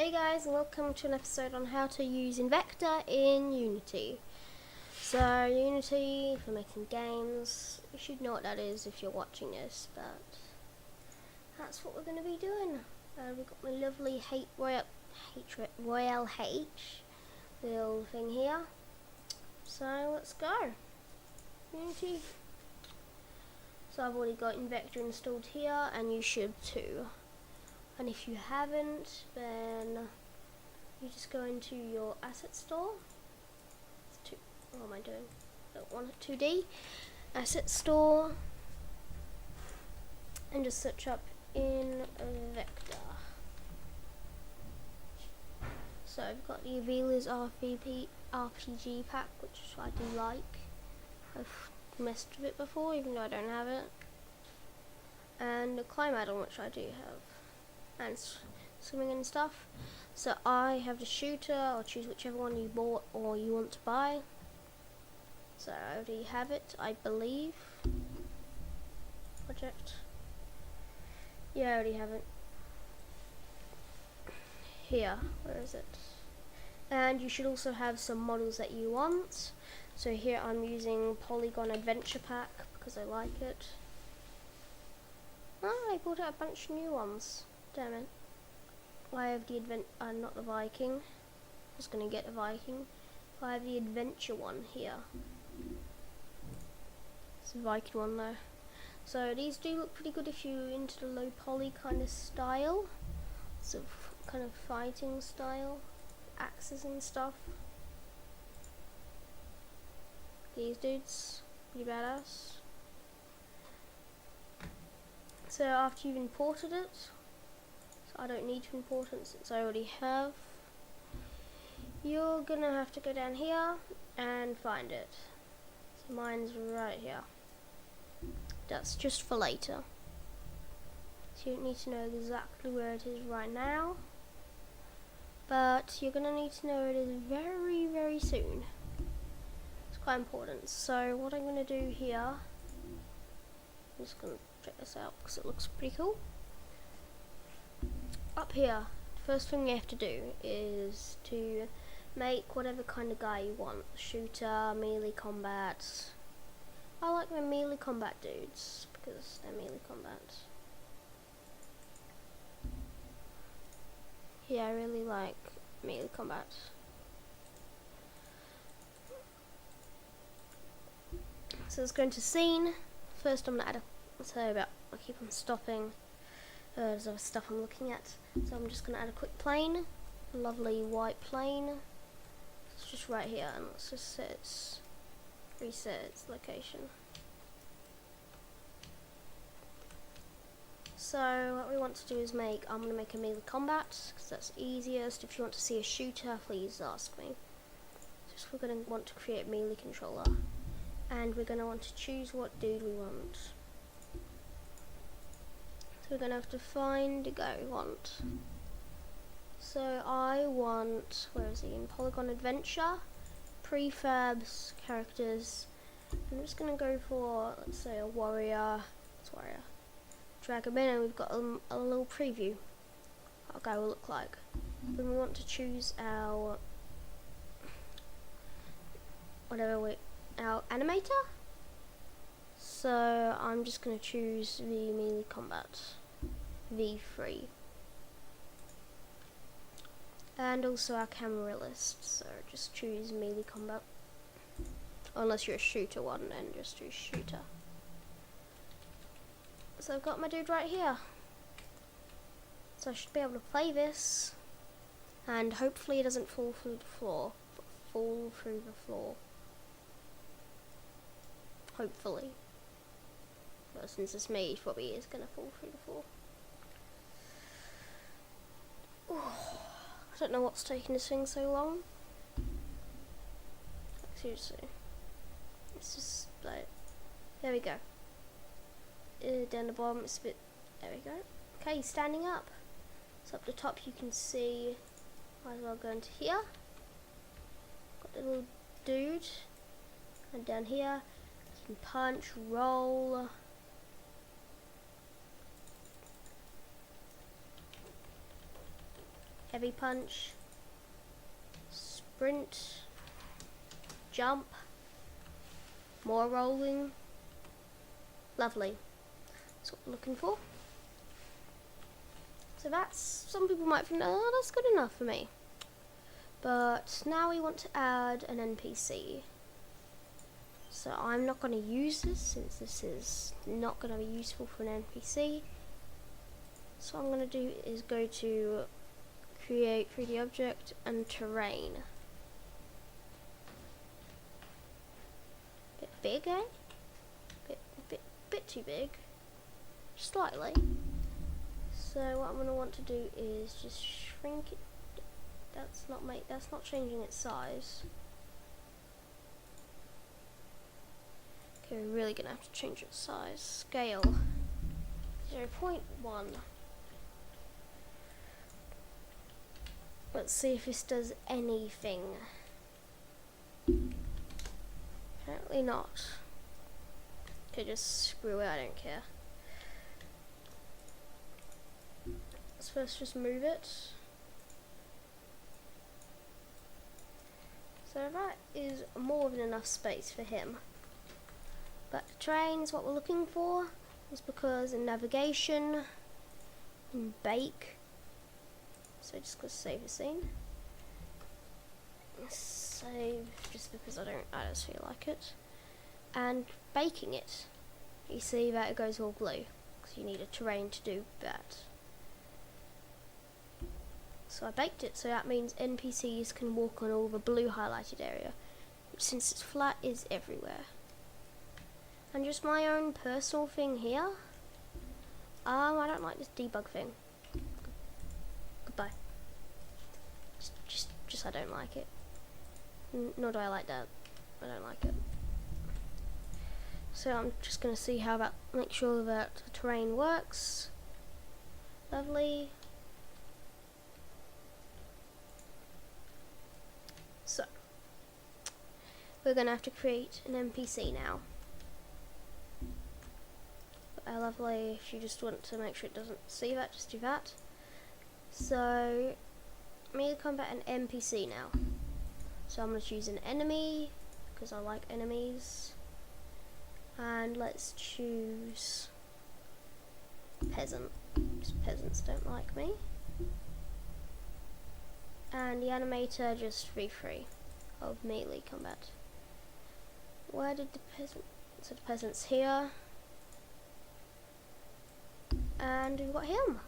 Hey guys, and welcome to an episode on how to use Invector in Unity. So Unity, for making games, you should know what that is if you're watching this, but that's what we're going to be doing. We've got my lovely Royale H little thing here. So let's go. Unity. So I've already got Invector installed here, and you should too. And if you haven't, then you just go into your asset store. What am I doing? Don't want it 2D. Asset store, and just search up Invector. So I've got the Avela's RPG pack, which I do like. I've messed with it before, even though I don't have it. And the climb add-on, which I do have. And swimming and stuff. So I have the shooter. I'll choose whichever one you bought or you want to buy. So I already have it, I believe. Project. Yeah, I already have it. Here, where is it? And you should also have some models that you want. So here I'm using Polygon Adventure Pack because I like it. Oh, I bought out a bunch of new ones. Damn it. I have the not the Viking. I was gonna get the Viking. I have the Adventure one here. It's a Viking one though. So these do look pretty good if you're into the low poly kind of style. So kind of fighting style. Axes and stuff. These dudes, pretty badass. So after you've imported it, I don't need to import it since I already have. You're gonna have to go down here and find it. So mine's right here. That's just for later. So you don't need to know exactly where it is right now. But you're gonna need to know it is very, very soon. It's quite important. So what I'm gonna do here, I'm just gonna check this out because it looks pretty cool. Up here, the first thing you have to do is to make whatever kind of guy you want. Shooter, melee combat. I like my melee combat dudes because they're melee combat. Yeah, I really like melee combat. So let's go into scene. First I'm going to add I keep on stopping. There's other stuff I'm looking at. So I'm just going to add a quick plane. A lovely white plane. It's just right here, and let's just reset its location. So what we want to do is I'm going to make a melee combat, because that's easiest. If you want to see a shooter, please ask me. We're going to want to create a melee controller. And we're going to want to choose what dude we want. So we're going to have to find the guy we want. So I want, where is he, in Polygon Adventure, prefabs, characters. I'm just going to go for, let's say, a warrior. It's warrior. Drag him in, and we've got a little preview what our guy will look like. Then we want to choose our our animator. So I'm just going to choose the melee combat V3, and also our camera list. So just choose melee combat, unless you're a shooter one, then just choose shooter. So I've got my dude right here. So I should be able to play this, and hopefully it doesn't fall through the floor. Hopefully. Well, since it's me, it probably is going to fall through the floor. Ooh, I don't know what's taking this thing so long. Seriously. It's just like, there we go. Down the bottom, it's a bit, there we go. Okay, he's standing up. So up the top you can see, might as well go into here. Got the little dude. And down here, you can punch, roll. heavy punch, sprint, jump, more rolling. Lovely. That's what we're looking for. So that's, some people might think, oh, that's good enough for me. But now we want to add an NPC. So I'm not going to use this, since this is not going to be useful for an NPC. So what I'm going to do is go to create 3D object and terrain. Bit big, eh? Bit too big. Slightly. So what I'm going to want to do is just shrink it. That's not changing its size. Okay, we're really going to have to change its size. Scale 0.1. Let's see if this does anything. Apparently not. Okay, just screw it, I don't care. Let's first just move it. So that is more than enough space for him. But the terrain is what we're looking for. It's because in navigation, in bake, so just gonna save the scene. Save just because I just feel like it. And baking it, you see that it goes all blue because you need a terrain to do that. So I baked it, so that means NPCs can walk on all the blue highlighted area, which since it's flat is everywhere. And just my own personal thing here, I don't like this debug thing. Goodbye. Just I don't like it. Nor do I like that. I don't like it. So I'm just going to see how that, make sure that the terrain works. Lovely. So we're going to have to create an NPC now. Lovely, if you just want to make sure it doesn't see that, just do that. So Melee Combat an NPC now. So I'm going to choose an enemy because I like enemies. And let's choose peasant, because peasants don't like me. And the animator just free of Melee Combat. Where did the peasant? So the peasant's here. And we've got him.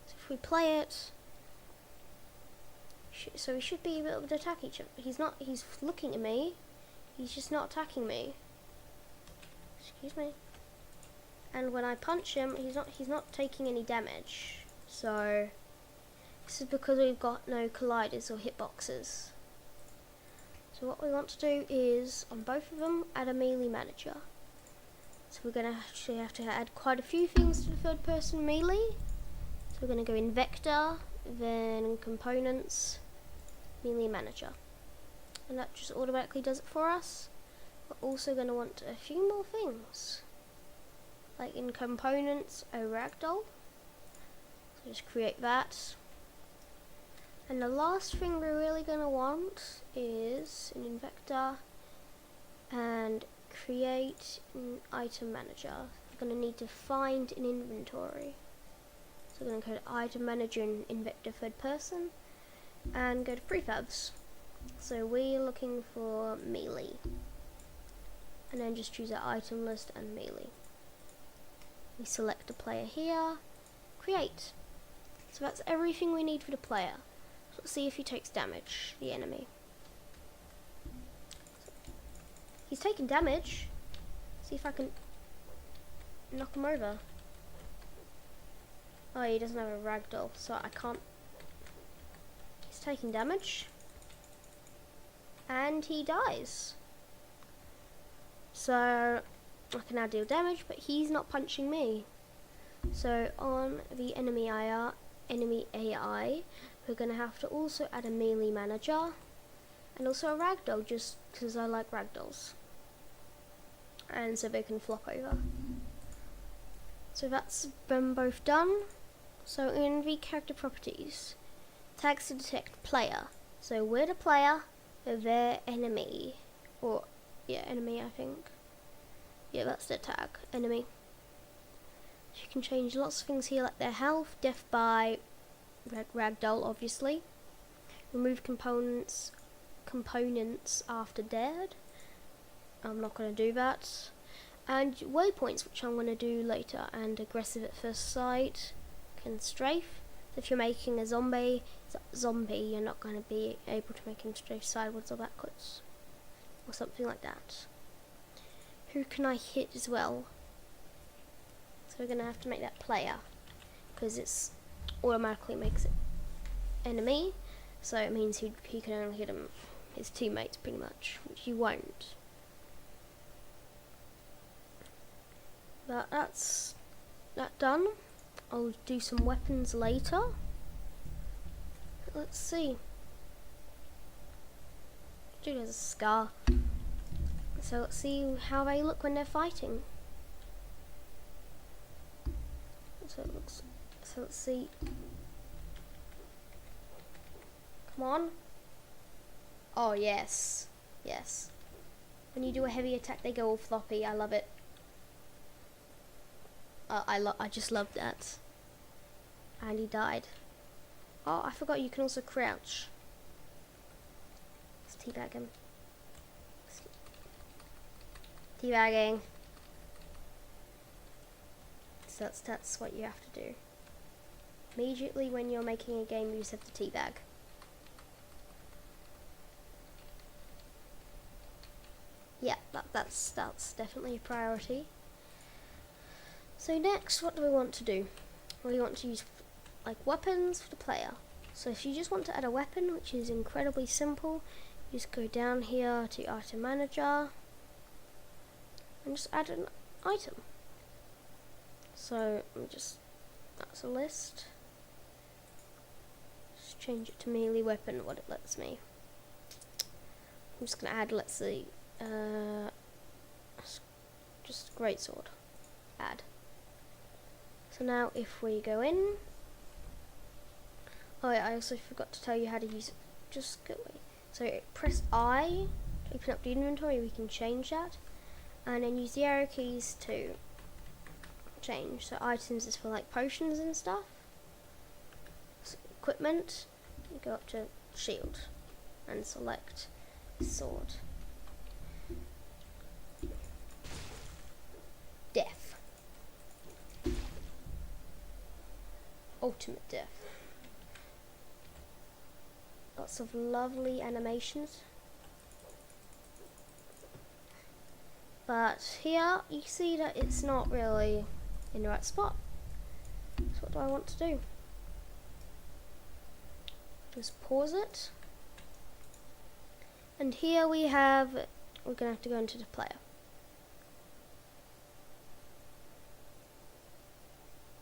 So if we play it, so we should be able to attack each other. He's looking at me. He's just not attacking me. Excuse me. And when I punch him, he's not taking any damage. So this is because we've got no colliders or hitboxes. So what we want to do is, on both of them, add a melee manager. So we're going to actually have to add quite a few things to the third person melee. So we're going to go Invector, then Components, Melee Manager. And that just automatically does it for us. We're also going to want a few more things. Like in Components, a ragdoll. So just create that. And the last thing we're really going to want is an Invector and create an item manager. We're going to need to find an inventory. So we're going to go to item manager in Invector third person and go to prefabs. So we're looking for melee. And then just choose our item list and melee. We select a player here, create. So that's everything we need for the player. So let's see if he takes damage, the enemy. He's taking damage. See if I can knock him over. Oh, he doesn't have a ragdoll, so I can't. He's taking damage. And he dies. So I can now deal damage, but he's not punching me. So on the enemy AI, we're going to have to also add a melee manager and also a ragdoll, just because I like ragdolls. And so they can flop over. So that's them both done. So in the character properties, tags to detect player. So we're the player, their enemy, or yeah, enemy I think. Yeah, that's their tag, enemy. You can change lots of things here, like their health, death by ragdoll obviously. Remove components after dead. I'm not going to do that. And waypoints, which I'm going to do later, and aggressive at first sight, can strafe. So if you're making a zombie, you're not going to be able to make him strafe sideways or backwards, or something like that. Who can I hit as well? So we're going to have to make that player, because it's automatically makes it enemy, so it means he can only hit his teammates pretty much, which you won't. But that's that done. I'll do some weapons later. Let's see. Dude, there's a scar. So let's see how they look when they're fighting. So it looks. So let's see. Come on. Oh yes, yes. When you do a heavy attack, they go all floppy. I love it. I just love that. And he died. Oh, I forgot you can also crouch. Let's teabag him. Teabagging. So that's what you have to do. Immediately when you're making a game, you just have to teabag. Yeah, that's definitely a priority. So next, what do we want to do? We want to use like weapons for the player. So if you just want to add a weapon, which is incredibly simple, you just go down here to item manager and just add an item. So that's a list. Just change it to melee weapon, what it lets me. I'm just gonna add, let's see, just greatsword. Add. So now if we go in, oh yeah, I also forgot to tell you how to use it. Just go away. So press I to open up the inventory. We can change that, and then use the arrow keys to change. So items is for like potions and stuff. So equipment, you go up to shield and select sword. Death. Ultimate death. Lots of lovely animations. But here you see that it's not really in the right spot. So what do I want to do? Just pause it. And here we're gonna have to go into the player.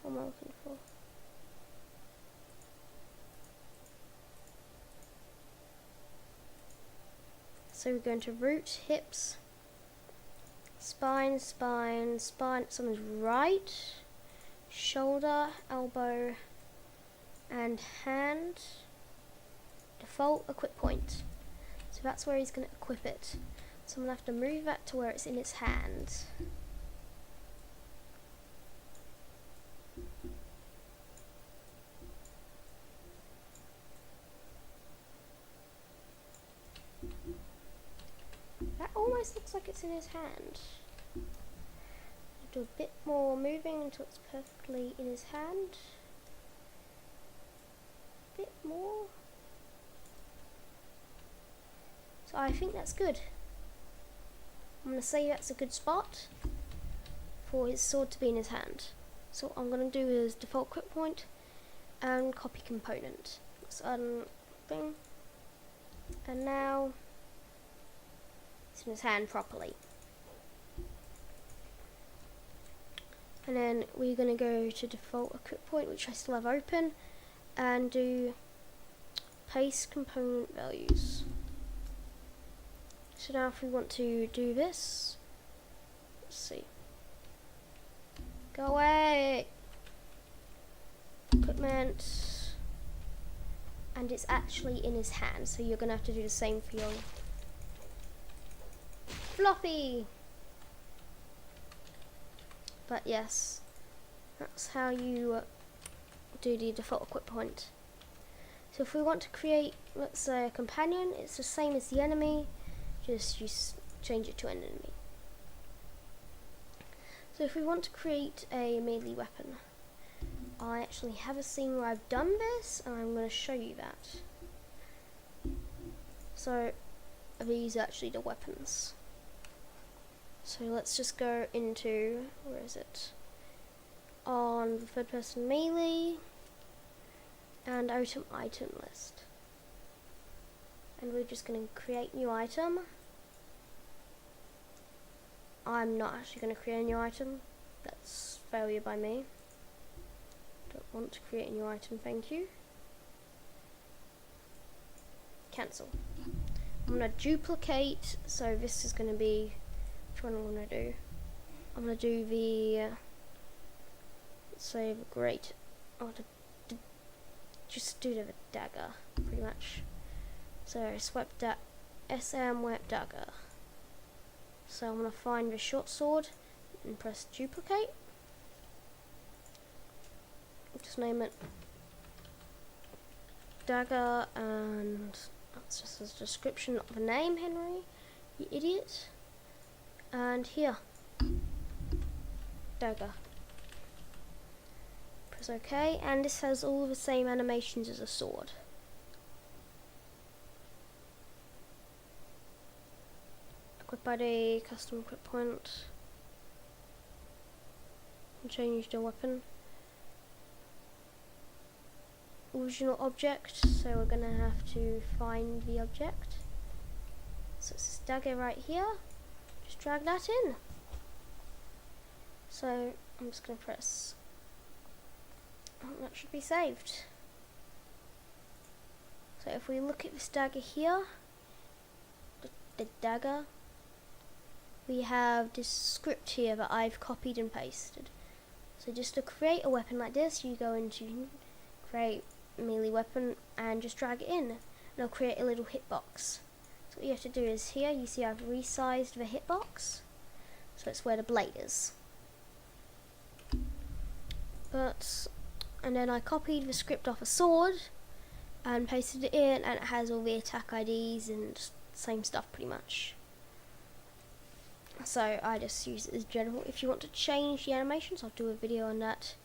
What am I looking for? So we're going to root, hips, spine, someone's right, shoulder, elbow, and hand. Default equip point. So that's where he's going to equip it. So I'm going to have to move that to where it's in his hand. That almost looks like it's in his hand. Do a bit more moving until it's perfectly in his hand. A bit more. So I think that's good. I'm going to say that's a good spot for his sword to be in his hand. So what I'm going to do is default equip point and copy component. Let's thing. And now it's in his hand properly. And then we're going to go to default equip point, which I still have open, and do paste component values. So now if we want to do this, let's see. Go away! Equipment. equipment, and it's actually in his hand, so you're gonna have to do the same for your floppy. But yes, that's how you do the default equipment. So if we want to create, let's say, a companion, it's the same as the enemy, just you change it to an enemy. So if we want to create a melee weapon, I actually have a scene where I've done this, and I'm going to show you that. So these are actually the weapons. So let's just go into, where is it? On the third person melee, and item list. And we're just going to create new item. I'm not actually going to create a new item. That's failure by me. Don't want to create a new item, thank you. Cancel. I'm going to duplicate, so this is going to be, which one I'm going to do? I'm going to do the, let's say, the great, just do the dagger, pretty much. So swipe that SM web dagger. So I'm going to find the short sword and press duplicate. Just name it dagger, and that's just a description of the name, Henry, you idiot. And here, dagger. Press OK, and this has all the same animations as a sword. Equip ID, custom equip point, and change the weapon. Original object, so we're gonna have to find the object. So it's this dagger right here, just drag that in. So I'm just gonna press, that should be saved. So if we look at this dagger here, the dagger, we have this script here that I've copied and pasted. So just to create a weapon like this, you go into create melee weapon and just drag it in, and it'll create a little hitbox. So what you have to do is here, you see I've resized the hitbox, so it's where the blade is. And then I copied the script off a sword and pasted it in, and it has all the attack IDs and same stuff pretty much. So I just use it as general. If you want to change the animations, I'll do a video on that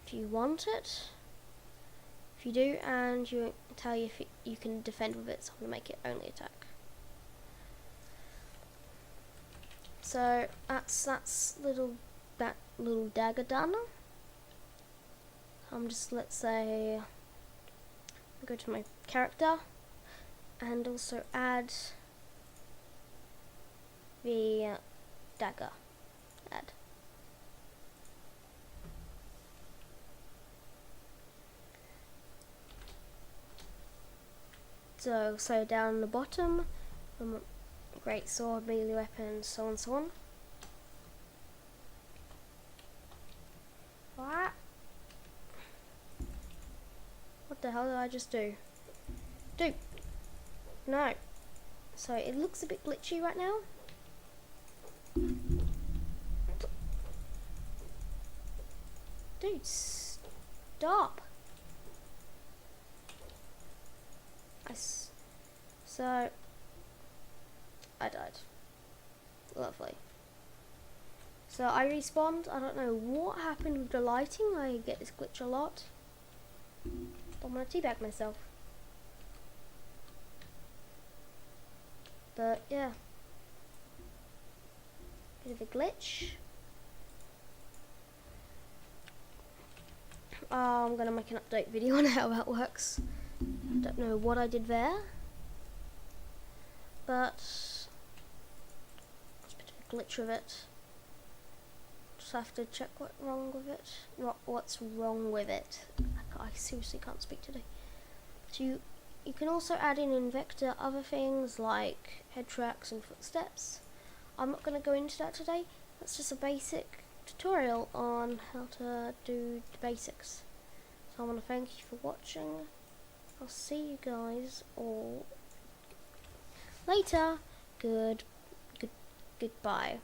if you want it. If you do, and you tell you if you can defend with it, so I'm going to make it only attack. So that's that little dagger done. I'm just, let's say, go to my character and also add the dagger. Add. So down the bottom, great sword, melee weapon, so on, so on. What the hell did I just do? No. So it looks a bit glitchy right now. Dude, stop. So I died. Lovely. So I respawned. I don't know what happened with the lighting. I get this glitch a lot. I'm gonna teabag myself. But yeah, bit of a glitch. I'm gonna make an update video on how that works. Don't know what I did there, but it's a bit of a glitch with it. Just have to check what's wrong with it. What's wrong with it? I seriously can't speak today. So you can also add in Invector other things like head tracks and footsteps. I'm not going to go into that today. That's just a basic tutorial on how to do the basics. So I want to thank you for watching. I'll see you guys all later. Goodbye.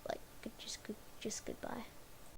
Like, just goodbye.